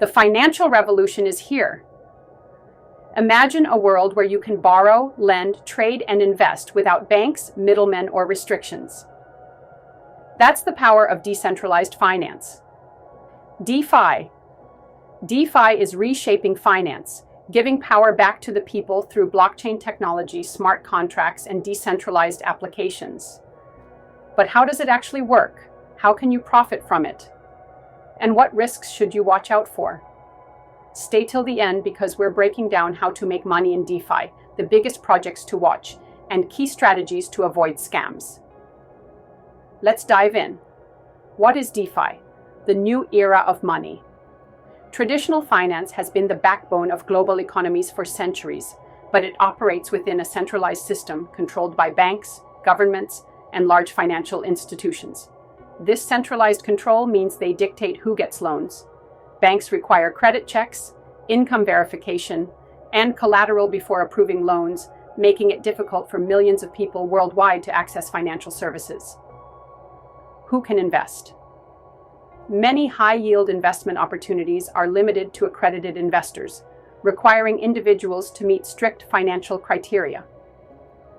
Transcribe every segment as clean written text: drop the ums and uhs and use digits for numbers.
The financial revolution is here. Imagine a world where you can borrow, lend, trade, and invest without banks, middlemen, or restrictions. That's the power of decentralized finance. DeFi. DeFi is reshaping finance, giving power back to the people through blockchain technology, smart contracts, and decentralized applications. But how does it actually work? How can you profit from it? And what risks should you watch out for? Stay till the end because we're breaking down how to make money in DeFi, the biggest projects to watch, and key strategies to avoid scams. Let's dive in. What is DeFi? The new era of money. Traditional finance has been the backbone of global economies for centuries, but it operates within a centralized system controlled by banks, governments, and large financial institutions. This centralized control means they dictate who gets loans. Banks require credit checks, income verification, and collateral before approving loans, making it difficult for millions of people worldwide to access financial services. Who can invest? Many high-yield investment opportunities are limited to accredited investors, requiring individuals to meet strict financial criteria.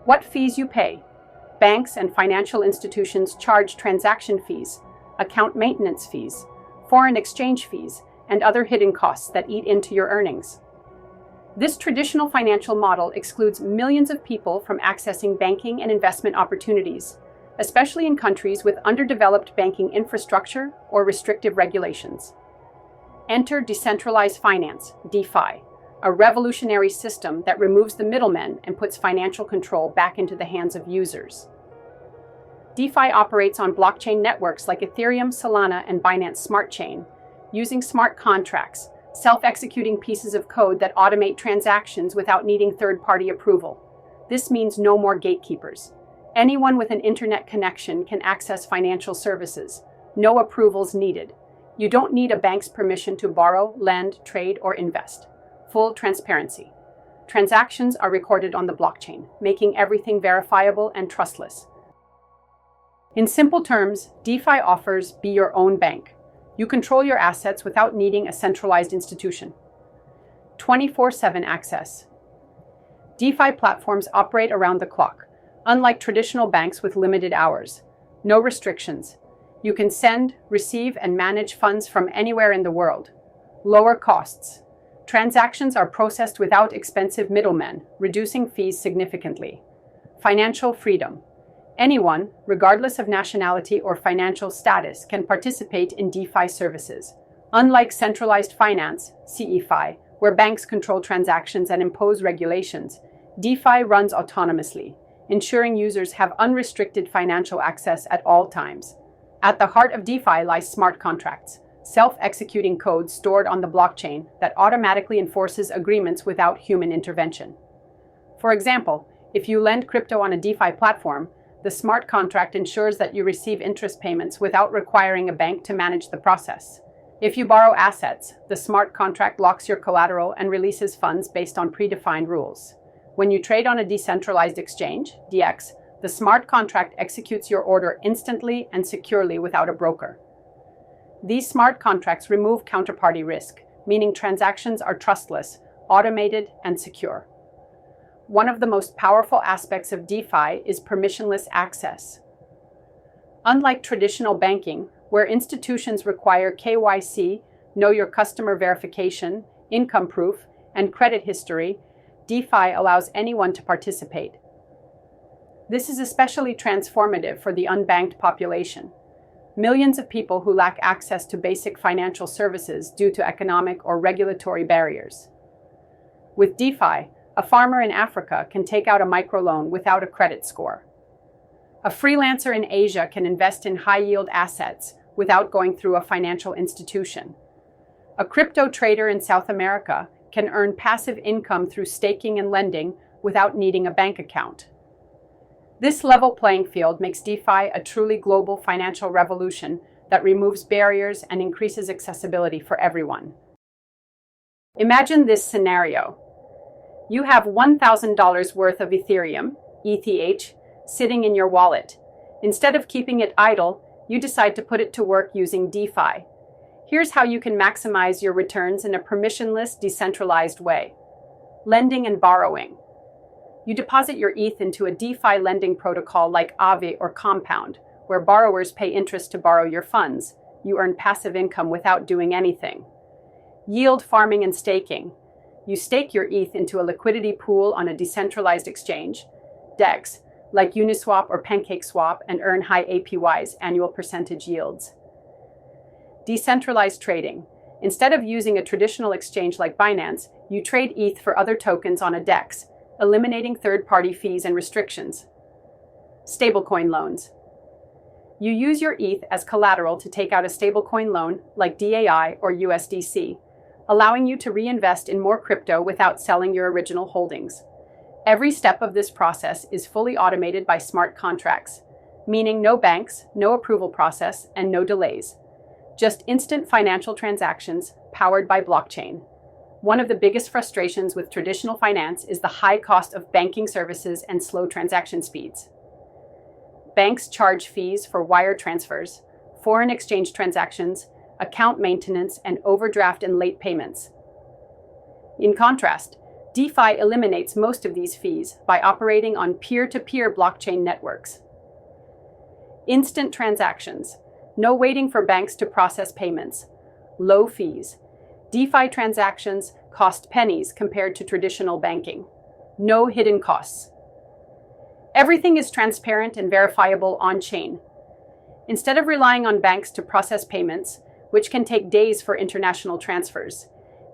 What fees you pay? Banks and financial institutions charge transaction fees, account maintenance fees, foreign exchange fees, and other hidden costs that eat into your earnings. This traditional financial model excludes millions of people from accessing banking and investment opportunities, especially in countries with underdeveloped banking infrastructure or restrictive regulations. Enter Decentralized Finance, DeFi, a revolutionary system that removes the middlemen and puts financial control back into the hands of users. DeFi operates on blockchain networks like Ethereum, Solana, and Binance Smart Chain, using smart contracts, self-executing pieces of code that automate transactions without needing third-party approval. This means no more gatekeepers. Anyone with an internet connection can access financial services. No approvals needed. You don't need a bank's permission to borrow, lend, trade, or invest. Full transparency. Transactions are recorded on the blockchain, making everything verifiable and trustless. In simple terms, DeFi offers be your own bank. You control your assets without needing a centralized institution. 24/7 access. DeFi platforms operate around the clock, unlike traditional banks with limited hours. No restrictions. You can send, receive, and manage funds from anywhere in the world. Lower costs. Transactions are processed without expensive middlemen, reducing fees significantly. Financial freedom. Anyone, regardless of nationality or financial status, can participate in DeFi services. Unlike centralized finance, CeFi, where banks control transactions and impose regulations, DeFi runs autonomously, ensuring users have unrestricted financial access at all times. At the heart of DeFi lies smart contracts, self-executing code stored on the blockchain that automatically enforces agreements without human intervention. For example, if you lend crypto on a DeFi platform, the smart contract ensures that you receive interest payments without requiring a bank to manage the process. If you borrow assets, the smart contract locks your collateral and releases funds based on predefined rules. When you trade on a decentralized exchange, DX, the smart contract executes your order instantly and securely without a broker. These smart contracts remove counterparty risk, meaning transactions are trustless, automated, and secure. One of the most powerful aspects of DeFi is permissionless access. Unlike traditional banking, where institutions require KYC, know your customer verification, income proof, and credit history, DeFi allows anyone to participate. This is especially transformative for the unbanked population. Millions of people who lack access to basic financial services due to economic or regulatory barriers. With DeFi, a farmer in Africa can take out a microloan without a credit score. A freelancer in Asia can invest in high-yield assets without going through a financial institution. A crypto trader in South America can earn passive income through staking and lending without needing a bank account. This level playing field makes DeFi a truly global financial revolution that removes barriers and increases accessibility for everyone. Imagine this scenario. You have $1,000 worth of Ethereum, ETH, sitting in your wallet. Instead of keeping it idle, you decide to put it to work using DeFi. Here's how you can maximize your returns in a permissionless, decentralized way. Lending and borrowing. You deposit your ETH into a DeFi lending protocol like Aave or Compound, where borrowers pay interest to borrow your funds. You earn passive income without doing anything. Yield farming and staking. You stake your ETH into a liquidity pool on a decentralized exchange, DEX, like Uniswap or PancakeSwap, and earn high APYs, annual percentage yields. Decentralized trading. Instead of using a traditional exchange like Binance, you trade ETH for other tokens on a DEX, eliminating third-party fees and restrictions. Stablecoin loans. You use your ETH as collateral to take out a stablecoin loan like DAI or USDC, allowing you to reinvest in more crypto without selling your original holdings. Every step of this process is fully automated by smart contracts, meaning no banks, no approval process, and no delays. Just instant financial transactions powered by blockchain. One of the biggest frustrations with traditional finance is the high cost of banking services and slow transaction speeds. Banks charge fees for wire transfers, foreign exchange transactions, account maintenance, and overdraft and late payments. In contrast, DeFi eliminates most of these fees by operating on peer-to-peer blockchain networks. Instant transactions. No waiting for banks to process payments. Low fees. DeFi transactions cost pennies compared to traditional banking. No hidden costs. Everything is transparent and verifiable on-chain. Instead of relying on banks to process payments, which can take days for international transfers,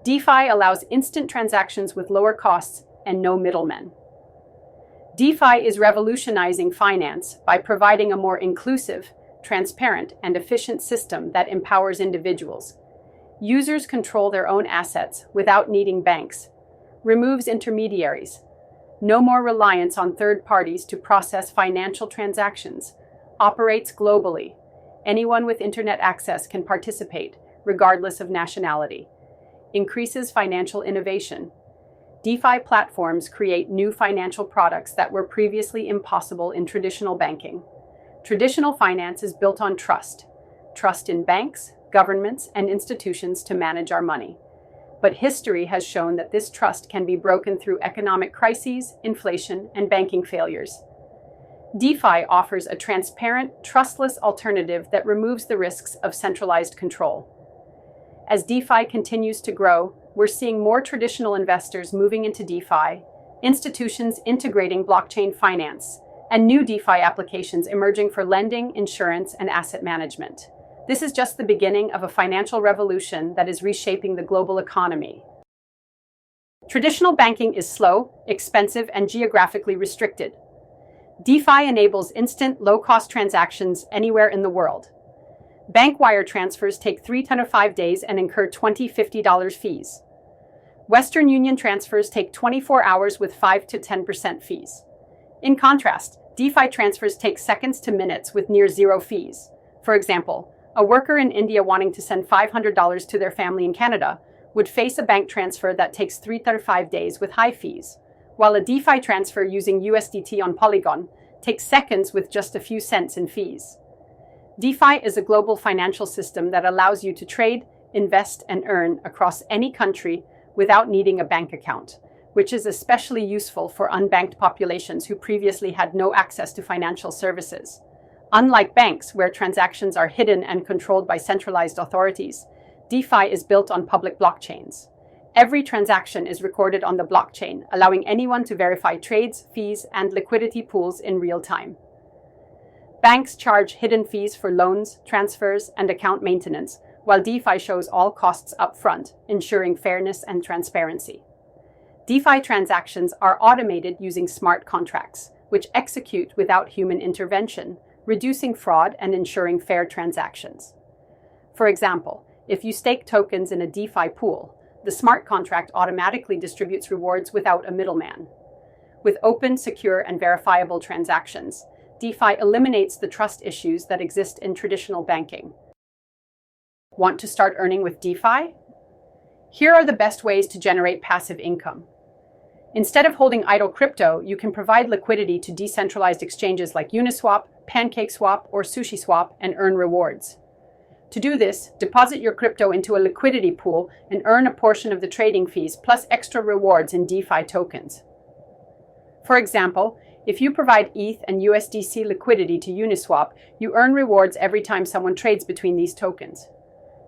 DeFi allows instant transactions with lower costs and no middlemen. DeFi is revolutionizing finance by providing a more inclusive, transparent, and efficient system that empowers individuals. Users control their own assets without needing banks, removes intermediaries, no more reliance on third parties to process financial transactions, operates globally. Anyone with internet access can participate, regardless of nationality. Increases financial innovation. DeFi platforms create new financial products that were previously impossible in traditional banking. Traditional finance is built on trust. Trust in banks, governments, and institutions to manage our money. But history has shown that this trust can be broken through economic crises, inflation, and banking failures. DeFi offers a transparent, trustless alternative that removes the risks of centralized control. As DeFi continues to grow, we're seeing more traditional investors moving into DeFi, institutions integrating blockchain finance, and new DeFi applications emerging for lending, insurance, and asset management. This is just the beginning of a financial revolution that is reshaping the global economy. Traditional banking is slow, expensive, and geographically restricted. DeFi enables instant, low-cost transactions anywhere in the world. Bank wire transfers take 3 to 5 days and incur $20–50 fees. Western Union transfers take 24 hours with 5 to 10% fees. In contrast, DeFi transfers take seconds to minutes with near zero fees. For example, a worker in India wanting to send $500 to their family in Canada would face a bank transfer that takes 3 to 5 days with high fees, while a DeFi transfer using USDT on Polygon takes seconds with just a few cents in fees. DeFi is a global financial system that allows you to trade, invest, and earn across any country without needing a bank account, which is especially useful for unbanked populations who previously had no access to financial services. Unlike banks, where transactions are hidden and controlled by centralized authorities, DeFi is built on public blockchains. Every transaction is recorded on the blockchain, allowing anyone to verify trades, fees, and liquidity pools in real time. Banks charge hidden fees for loans, transfers, and account maintenance, while DeFi shows all costs up front, ensuring fairness and transparency. DeFi transactions are automated using smart contracts, which execute without human intervention, reducing fraud and ensuring fair transactions. For example, if you stake tokens in a DeFi pool, the smart contract automatically distributes rewards without a middleman. With open, secure, and verifiable transactions, DeFi eliminates the trust issues that exist in traditional banking. Want to start earning with DeFi? Here are the best ways to generate passive income. Instead of holding idle crypto, you can provide liquidity to decentralized exchanges like Uniswap, PancakeSwap, or SushiSwap and earn rewards. To do this, deposit your crypto into a liquidity pool and earn a portion of the trading fees plus extra rewards in DeFi tokens. For example, if you provide ETH and USDC liquidity to Uniswap, you earn rewards every time someone trades between these tokens.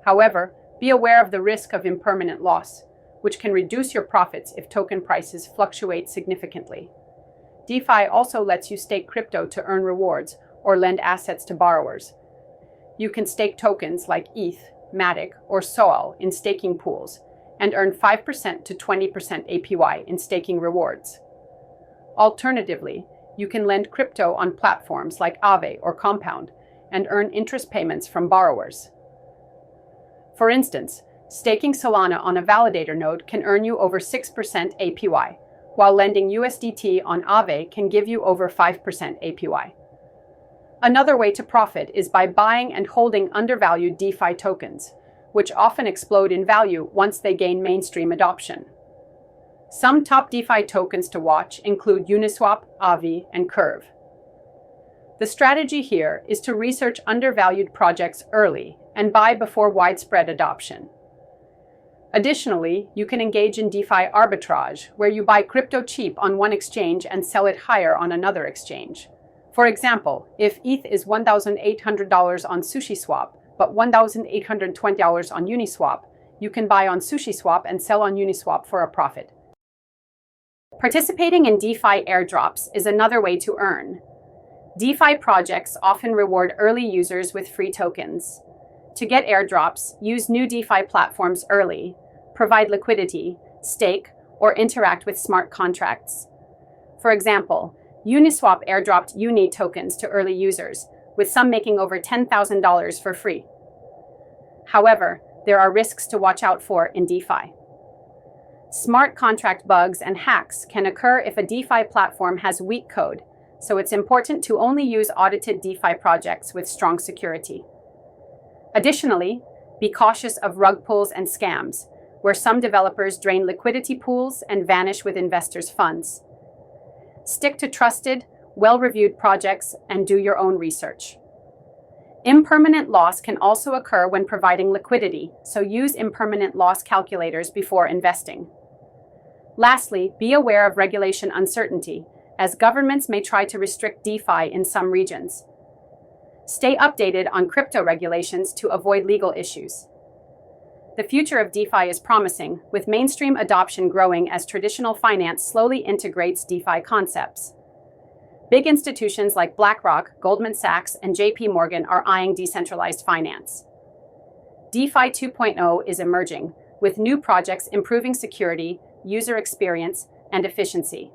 However, be aware of the risk of impermanent loss, which can reduce your profits if token prices fluctuate significantly. DeFi also lets you stake crypto to earn rewards or lend assets to borrowers. You can stake tokens like ETH, Matic, or SOL in staking pools and earn 5% to 20% APY in staking rewards. Alternatively, you can lend crypto on platforms like Aave or Compound and earn interest payments from borrowers. For instance, staking Solana on a validator node can earn you over 6% APY, while lending USDT on Aave can give you over 5% APY. Another way to profit is by buying and holding undervalued DeFi tokens, which often explode in value once they gain mainstream adoption. Some top DeFi tokens to watch include Uniswap, Aave, and Curve. The strategy here is to research undervalued projects early and buy before widespread adoption. Additionally, you can engage in DeFi arbitrage, where you buy crypto cheap on one exchange and sell it higher on another exchange. For example, if ETH is $1,800 on SushiSwap, but $1,820 on Uniswap, you can buy on SushiSwap and sell on Uniswap for a profit. Participating in DeFi airdrops is another way to earn. DeFi projects often reward early users with free tokens. To get airdrops, use new DeFi platforms early, provide liquidity, stake, or interact with smart contracts. For example, Uniswap airdropped Uni tokens to early users, with some making over $10,000 for free. However, there are risks to watch out for in DeFi. Smart contract bugs and hacks can occur if a DeFi platform has weak code, so it's important to only use audited DeFi projects with strong security. Additionally, be cautious of rug pulls and scams, where some developers drain liquidity pools and vanish with investors' funds. Stick to trusted, well-reviewed projects and do your own research. Impermanent loss can also occur when providing liquidity, so use impermanent loss calculators before investing. Lastly, be aware of regulation uncertainty, as governments may try to restrict DeFi in some regions. Stay updated on crypto regulations to avoid legal issues. The future of DeFi is promising, with mainstream adoption growing as traditional finance slowly integrates DeFi concepts. Big institutions like BlackRock, Goldman Sachs, and JP Morgan are eyeing decentralized finance. DeFi 2.0 is emerging, with new projects improving security, user experience, and efficiency.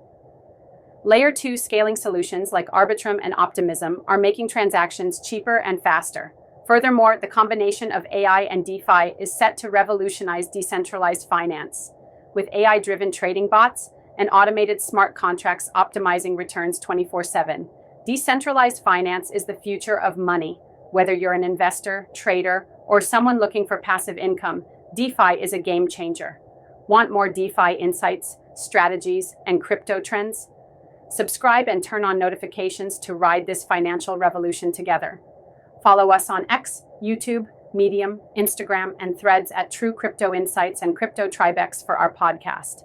Layer 2 scaling solutions like Arbitrum and Optimism are making transactions cheaper and faster. Furthermore, the combination of AI and DeFi is set to revolutionize decentralized finance, with AI-driven trading bots and automated smart contracts optimizing returns 24/7. Decentralized finance is the future of money. Whether you're an investor, trader, or someone looking for passive income, DeFi is a game changer. Want more DeFi insights, strategies, and crypto trends? Subscribe and turn on notifications to ride this financial revolution together. Follow us on X, YouTube, Medium, Instagram, and Threads at True Crypto Insights and Crypto Tribex for our podcast.